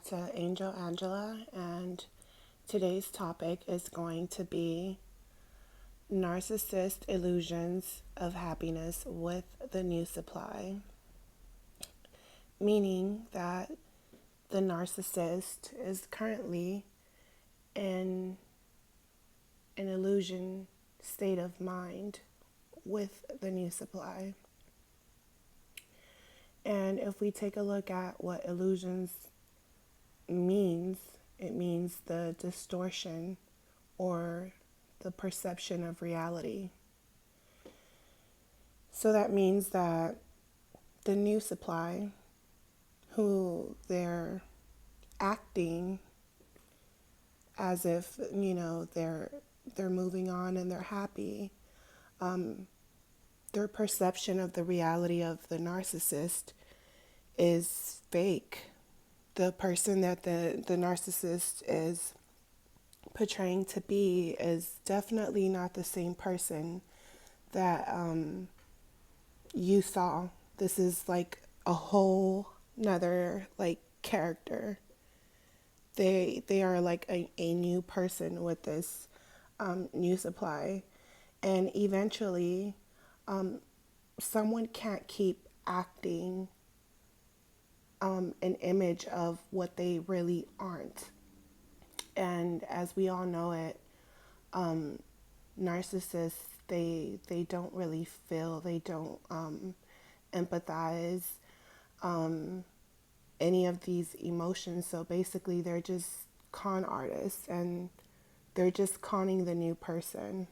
back to Angel Angela, and today's topic is going to be narcissist illusions of happiness with the new supply, meaning that the narcissist is currently in an illusion state of mind with the new supply. And if we take a look at what illusions means, it means the distortion or the perception of reality. So that means that the new supply, who they're acting as if they're moving on and they're happy, their perception of the reality of the narcissist is fake. The person that the narcissist is portraying to be is definitely not the same person that you saw. This is like a whole nother like character. They are like a new person with this new supply, and eventually someone can't keep acting an image of what they really aren't. And as we all know it, narcissists, they don't really feel, they don't empathize any of these emotions. So basically they're just con artists, and they're just conning the new person.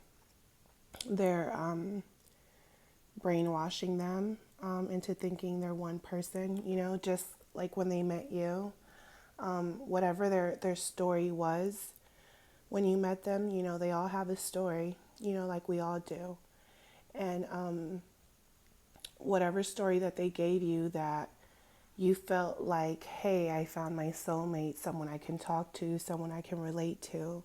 They're brainwashing them into thinking they're one person, just like when they met you. Whatever their story was when you met them, they all have a story, like we all do. And whatever story that they gave you, that you felt like, hey, I found my soulmate, someone I can talk to, someone I can relate to,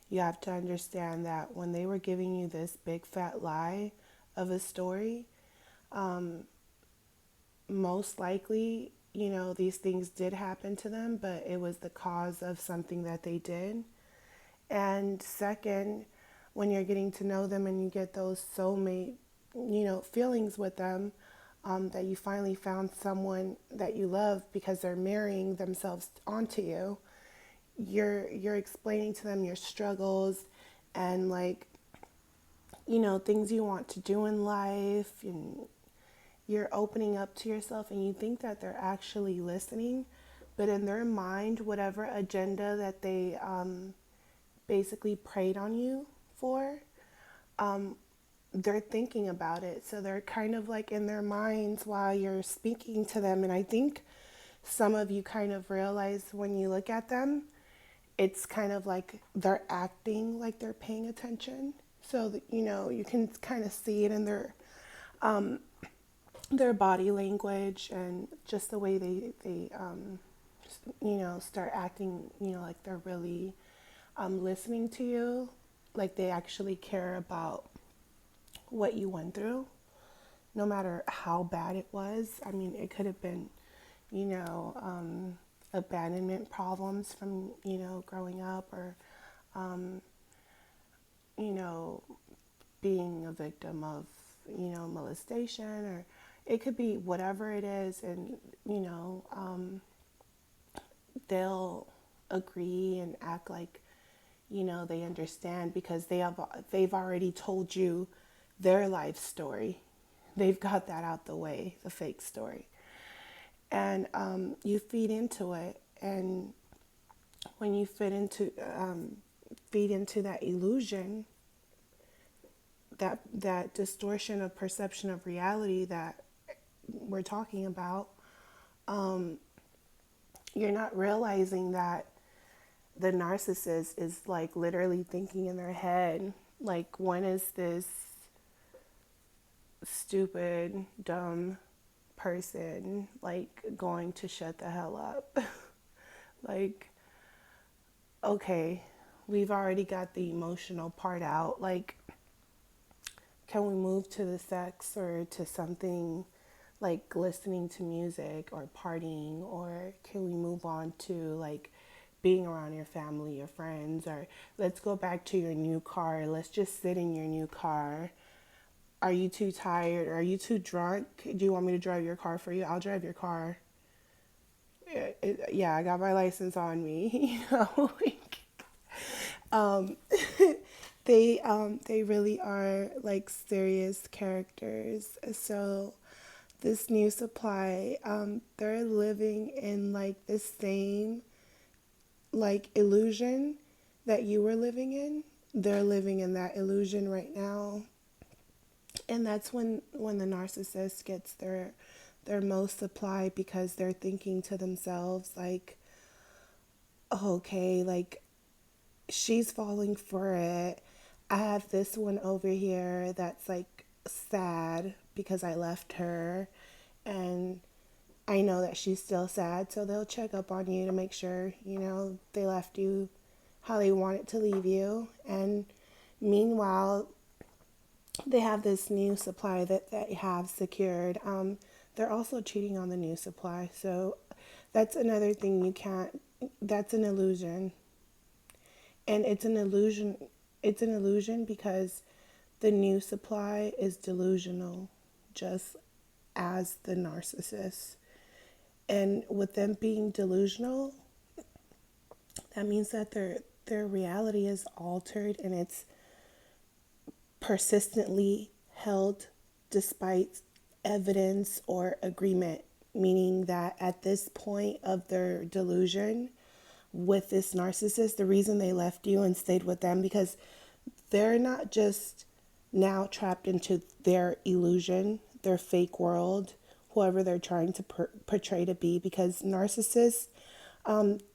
you have to understand that when they were giving you this big fat lie of a story, most likely, these things did happen to them, but it was the cause of something that they did. And second, when you're getting to know them and you get those soulmate, feelings with them, that you finally found someone that you love because they're marrying themselves onto you, you're explaining to them your struggles and like, things you want to do in life, and you're opening up to yourself, and you think that they're actually listening, but in their mind, whatever agenda that they basically preyed on you for, they're thinking about it. So they're kind of like in their minds while you're speaking to them. And I think some of you kind of realize when you look at them, it's kind of like they're acting like they're paying attention. So that, you can kind of see it in their body language, and just the way they start acting, like they're really listening to you, like they actually care about what you went through, no matter how bad it was. I mean, it could have been, abandonment problems from, growing up, or, you know, being a victim of, molestation, or it could be whatever it is. And, they'll agree and act like, they understand, because they've already told you their life story. They've got that out the way, the fake story. And you feed into it. And when you feed into that illusion, that distortion of perception of reality that we're talking about, you're not realizing that the narcissist is like literally thinking in their head, like, when is this stupid, dumb person like going to shut the hell up? Like, okay, we've already got the emotional part out. Like, can we move to the sex or to something like listening to music or partying, or can we move on to like being around your family, your friends, or let's go back to your new car. Let's just sit in your new car. Are you too tired? Are you too drunk? Do you want me to drive your car for you? I'll drive your car. Yeah, I got my license on me. You know, like, um, they really are like serious characters. So this new supply, they're living in like the same like illusion that you were living in. They're living in that illusion right now. And that's when the narcissist gets their most supply, because they're thinking to themselves like, oh, okay, like she's falling for it. I have this one over here that's like sad because I left her, and I know that she's still sad, so they'll check up on you to make sure, they left you how they wanted to leave you. And meanwhile, they have this new supply that they have secured. They're also cheating on the new supply. So that's another thing you can't, that's an illusion. And it's an illusion. It's an illusion because the new supply is delusional, just as the narcissist. And with them being delusional, that means that their reality is altered, and it's persistently held despite evidence or agreement, meaning that at this point of their delusion with this narcissist, the reason they left you and stayed with them, because they're not just now trapped into their illusion, their fake world, whoever they're trying to portray to be, because narcissists,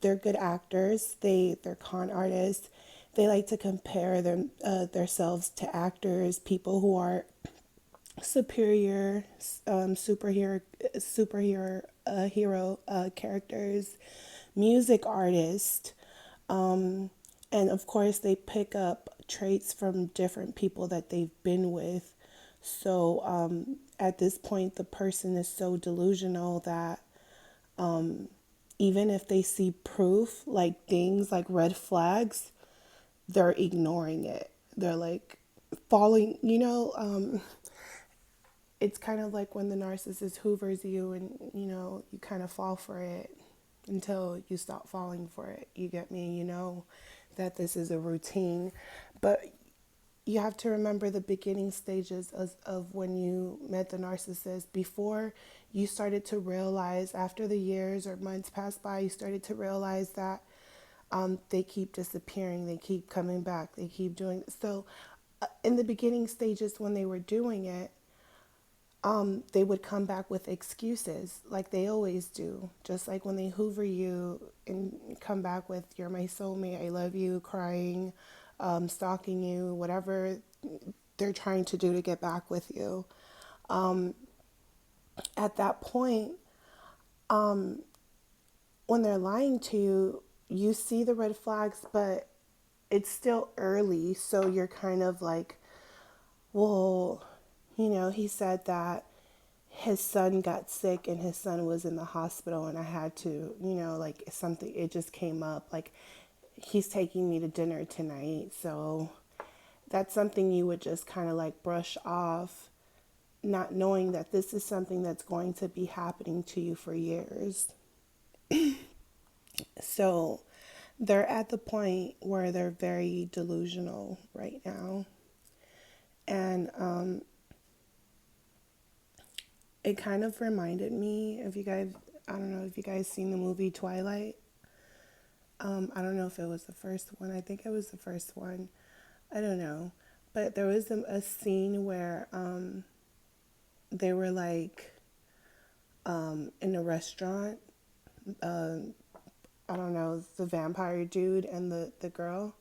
they're good actors. They're con artists. They like to compare themselves to actors, people who are superior, superhero hero characters, music artists, and of course they pick up traits from different people that they've been with. So at this point, the person is so delusional that even if they see proof, like things like red flags, they're ignoring it. They're like falling, it's kind of like when the narcissist hoovers you, and, you kind of fall for it until you stop falling for it. You get me? You know that this is a routine. But you have to remember the beginning stages of when you met the narcissist. Before you started to realize, after the years or months passed by, you started to realize that they keep disappearing, they keep coming back, they keep doing it. So in the beginning stages when they were doing it, they would come back with excuses like they always do. Just like when they hoover you and come back with, you're my soulmate, I love you, crying, stalking you, whatever they're trying to do to get back with you. At that point, when they're lying to you, you see the red flags, but it's still early. So you're kind of like, well, he said that his son got sick and his son was in the hospital, and I had to, like something, it just came up. Like, he's taking me to dinner tonight. So that's something you would just kind of like brush off, not knowing that this is something that's going to be happening to you for years. So they're at the point where they're very delusional right now. And it kind of reminded me of, you guys, I don't know if you guys seen the movie Twilight. I don't know if it was the first one. I think it was the first one. I don't know. But there was a scene where they were like in a restaurant. I don't know, the vampire dude and the girl,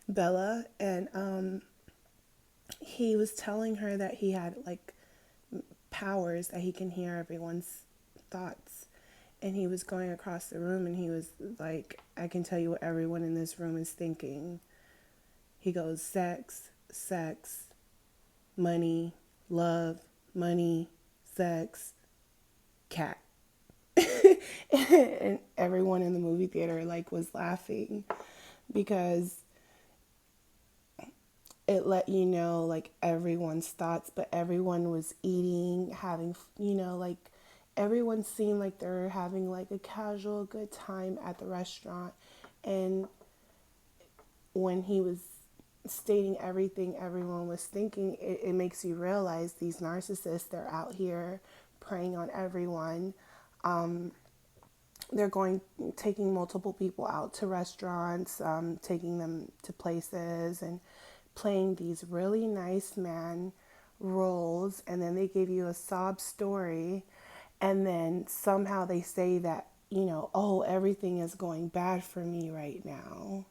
Bella. And he was telling her that he had like powers, that he can hear everyone's thoughts. And he was going across the room and he was like, I can tell you what everyone in this room is thinking. He goes, sex, sex, money, love, money, sex, cat. And everyone in the movie theater like was laughing because it let you know like everyone's thoughts, but everyone was eating, having, like everyone seemed like they're having like a casual good time at the restaurant. And when he was stating everything everyone was thinking, it makes you realize these narcissists, they're out here preying on everyone. They're taking multiple people out to restaurants, taking them to places, and playing these really nice man roles. And then they give you a sob story, and then somehow they say that, oh, everything is going bad for me right now,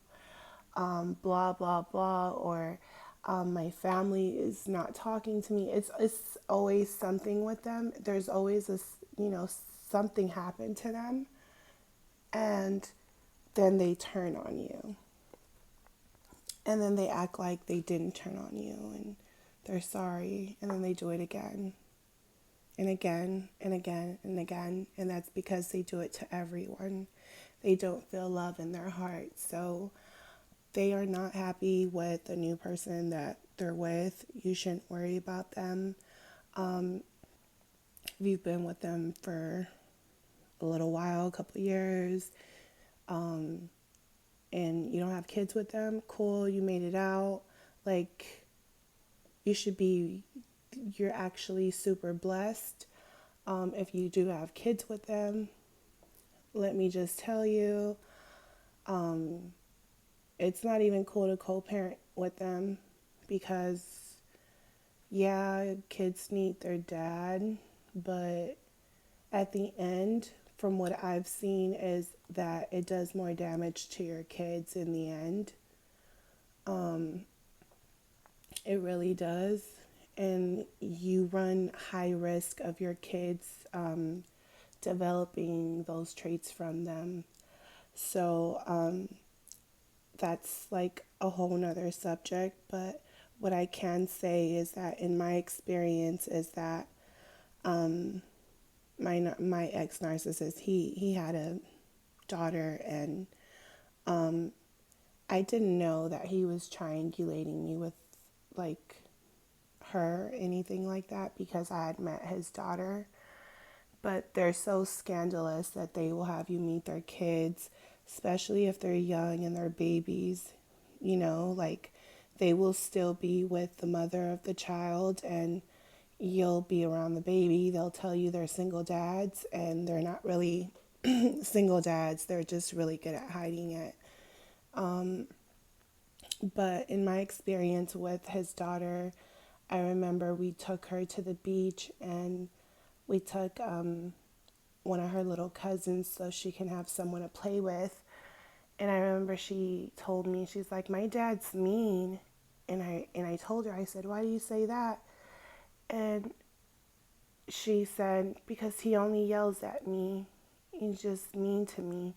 blah blah blah, or my family is not talking to me. It's always something with them. There's always this, something happened to them, and then they turn on you. And then they act like they didn't turn on you and they're sorry. And then they do it again and again and again and again. And that's because they do it to everyone. They don't feel love in their heart. So they are not happy with the new person that they're with. You shouldn't worry about them. If you've been with them for a little while, a couple of years, and you don't have kids with them, cool, you made it out. Like, you're actually super blessed. If you do have kids with them, let me just tell you, it's not even cool to co-parent with them because, yeah, kids need their dad, but at the end, from what I've seen, is that it does more damage to your kids in the end. It really does. And you run high risk of your kids developing those traits from them. So that's like a whole nother subject. But what I can say is that in my experience is that my ex narcissist, he had a daughter, and I didn't know that he was triangulating me with like her, anything like that, because I had met his daughter. But they're so scandalous that they will have you meet their kids, especially if they're young and they're babies. Like they will still be with the mother of the child, and you'll be around the baby. They'll tell you they're single dads, and they're not really single dads. They're just really good at hiding it. But in my experience with his daughter, I remember we took her to the beach, and we took one of her little cousins so she can have someone to play with. And I remember she told me, she's like, my dad's mean. And I told her, I said, why do you say that? And she said, because he only yells at me. He's just mean to me.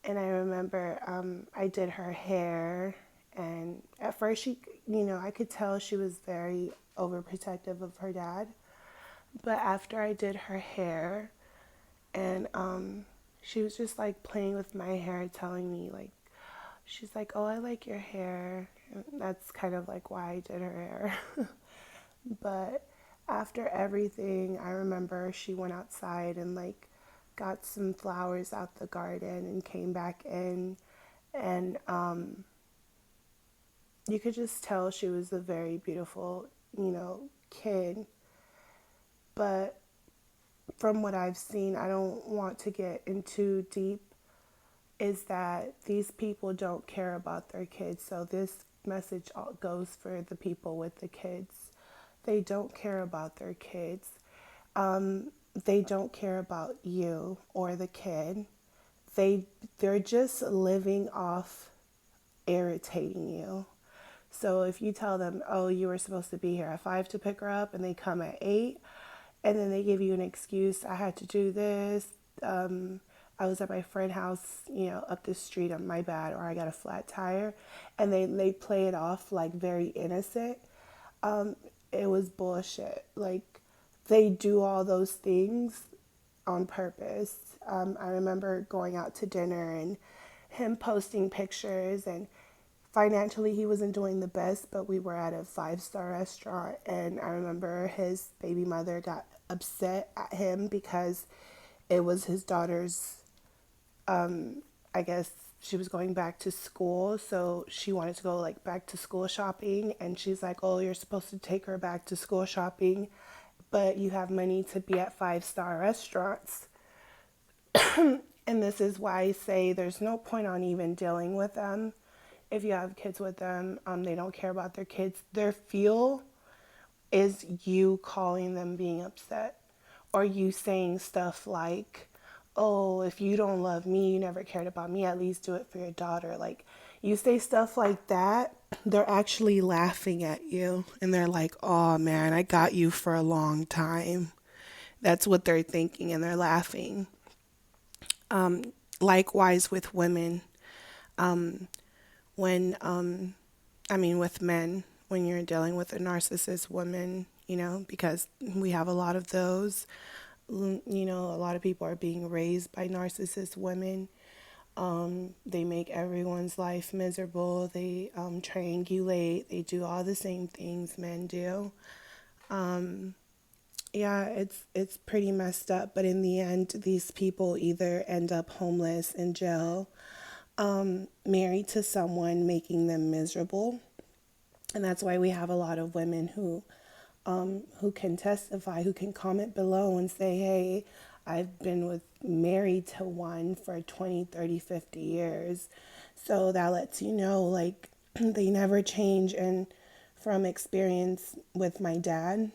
And I remember I did her hair. And at first I could tell she was very overprotective of her dad. But after I did her hair, and she was just like playing with my hair, telling me like, she's like, oh, I like your hair. And that's kind of like why I did her hair. But after everything, I remember she went outside and like got some flowers out the garden and came back in, and you could just tell she was a very beautiful, kid. But from what I've seen, I don't want to get into deep, is that these people don't care about their kids. So this message goes for the people with the kids. They don't care about their kids. They don't care about you or the kid. They're just living off irritating you. So if you tell them, oh, you were supposed to be here at 5 to pick her up, and they come at 8, and then they give you an excuse, I had to do this, I was at my friend's house, up the street, on my bad, or I got a flat tire, and they play it off like very innocent. It was bullshit. Like, they do all those things on purpose. I remember going out to dinner and him posting pictures, and financially he wasn't doing the best, but we were at a five-star restaurant, and I remember his baby mother got upset at him because it was his daughter's, I guess she was going back to school, so she wanted to go like back to school shopping, and she's like, "Oh, you're supposed to take her back to school shopping, but you have money to be at five-star restaurants." And this is why I say there's no point on even dealing with them. If you have kids with them, they don't care about their kids. Their feel is you calling them being upset, or you saying stuff like, "Oh, if you don't love me, you never cared about me, at least do it for your daughter." Like, you say stuff like that, they're actually laughing at you, and they're like, "Oh man, I got you for a long time." That's what they're thinking, and they're laughing. Likewise with women, when with men, when you're dealing with a narcissist woman, because we have a lot of those. A lot of people are being raised by narcissist women. They make everyone's life miserable. They triangulate. They do all the same things men do. Yeah, it's pretty messed up. But in the end, these people either end up homeless in jail, married to someone making them miserable. And that's why we have a lot of women who can testify, who can comment below and say, "Hey, I've been married to one for 20, 30, 50 years." So that lets you know, like, they never change. And from experience with my dad,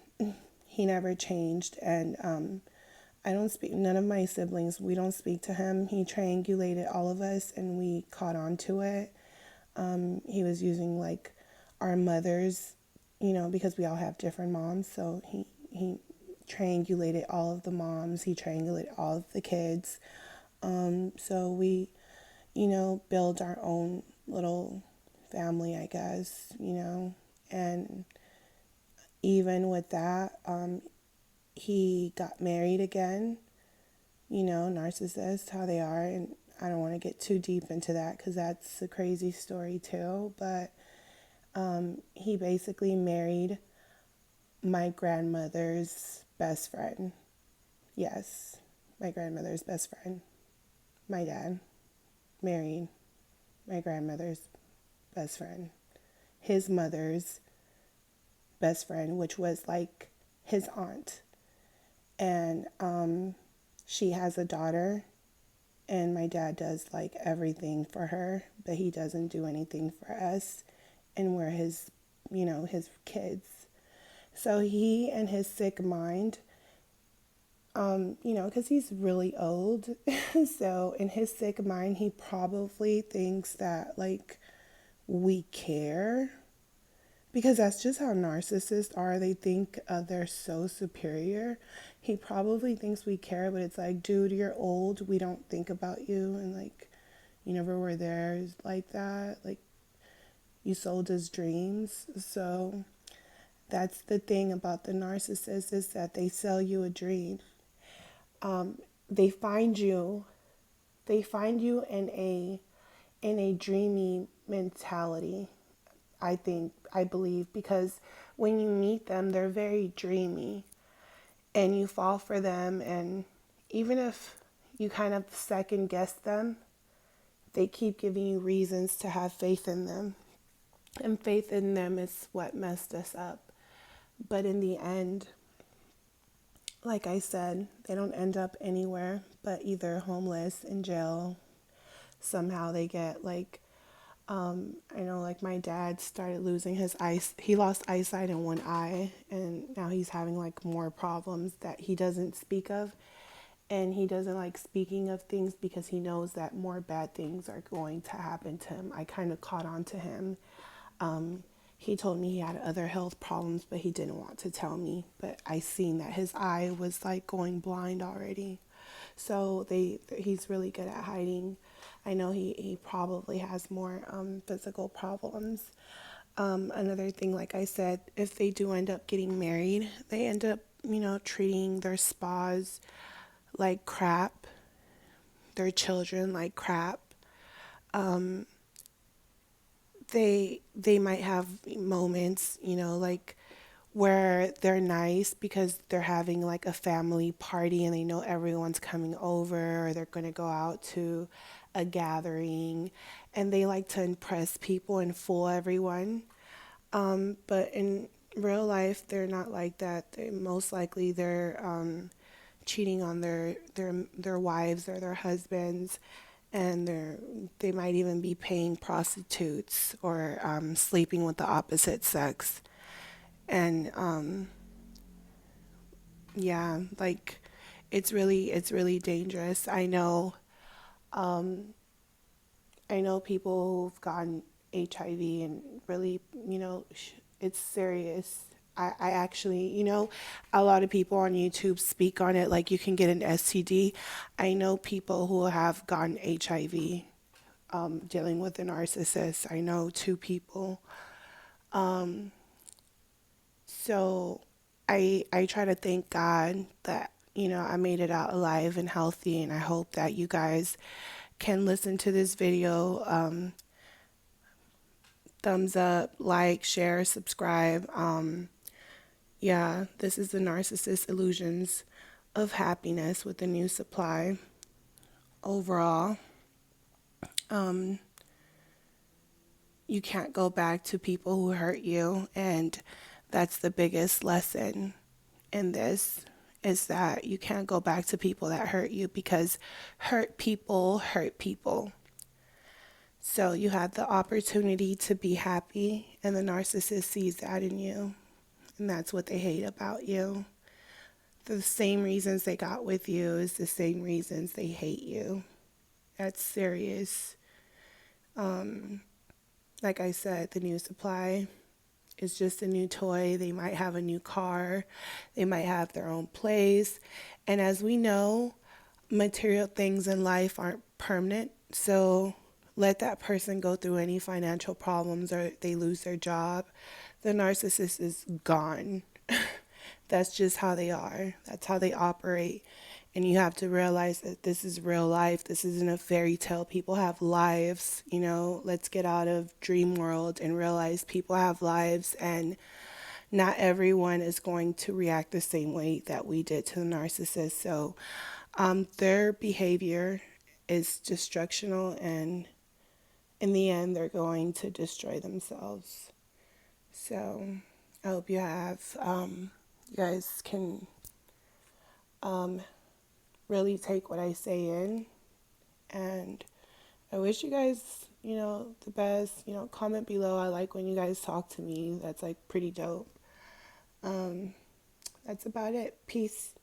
he never changed. And I don't speak, none of my siblings, we don't speak to him. He triangulated all of us and we caught on to it. He was using like our mothers, because we all have different moms. So he triangulated all of the moms. He triangulated all of the kids. So we, build our own little family, I guess, and even with that, he got married again, narcissists, how they are. And I don't want to get too deep into that because that's a crazy story too. But he basically married my grandmother's best friend. Yes, my grandmother's best friend. My dad married my grandmother's best friend. His mother's best friend, which was like his aunt. And she has a daughter, and my dad does like everything for her, but he doesn't do anything for us. And we're his, his kids. So he and his sick mind, because he's really old. So in his sick mind, he probably thinks that like we care, because that's just how narcissists are. They think they're so superior. He probably thinks we care, but it's like, dude, you're old. We don't think about you. And like, you never were there like that. Like, you sold his dreams. So that's the thing about the narcissist, is that they sell you a dream. They find you in a dreamy mentality. I believe, because when you meet them, they're very dreamy and you fall for them. And even if you kind of second guess them, they keep giving you reasons to have faith in them. And faith in them is what messed us up. But in the end, like I said, they don't end up anywhere but either homeless, in jail. Somehow they get like, I know like my dad started losing his eyes. He lost eyesight in one eye, and now he's having like more problems that he doesn't speak of. And he doesn't like speaking of things because he knows that more bad things are going to happen to him. I kind of caught on to him. He told me he had other health problems, but he didn't want to tell me. But I seen that his eye was like going blind already. So he's really good at hiding. I know he probably has more physical problems. Another thing, like I said, if they do end up getting married, they end up treating their spas like crap, their children like crap. They might have moments, like where they're nice because they're having like a family party and they know everyone's coming over, or they're going to go out to a gathering and they like to impress people and fool everyone. But in real life, they're not like that. Most likely they're cheating on their wives or their husbands, and they might even be paying prostitutes or sleeping with the opposite sex. And yeah, like it's really dangerous. I know people who've gotten HIV and really, it's serious. I actually, a lot of people on YouTube speak on it like you can get an STD. I know people who have gotten HIV dealing with a narcissist. I know two people. So I try to thank God that, I made it out alive and healthy, and I hope that you guys can listen to this video. Thumbs up, like, share, subscribe. Yeah, this is the Narcissist Illusions of Happiness with the new supply. Overall, you can't go back to people who hurt you, and that's the biggest lesson in this, is that you can't go back to people that hurt you, because hurt people hurt people. So you had the opportunity to be happy, and the narcissist sees that in you, and that's what they hate about you. The same reasons they got with you is the same reasons they hate you. That's serious. Like I said, the new supply is just a new toy. They might have a new car. They might have their own place. And as we know, material things in life aren't permanent. So let that person go through any financial problems or they lose their job. The narcissist is gone. That's just how they are. That's how they operate. And you have to realize that this is real life. This isn't a fairy tale. People have lives, Let's get out of dream world and realize people have lives, and not everyone is going to react the same way that we did to the narcissist. So their behavior is destructional, and in the end, they're going to destroy themselves. So I hope you guys can really take what I say in. And I wish you guys, the best. Comment below. I like when you guys talk to me. That's like pretty dope. That's about it. Peace.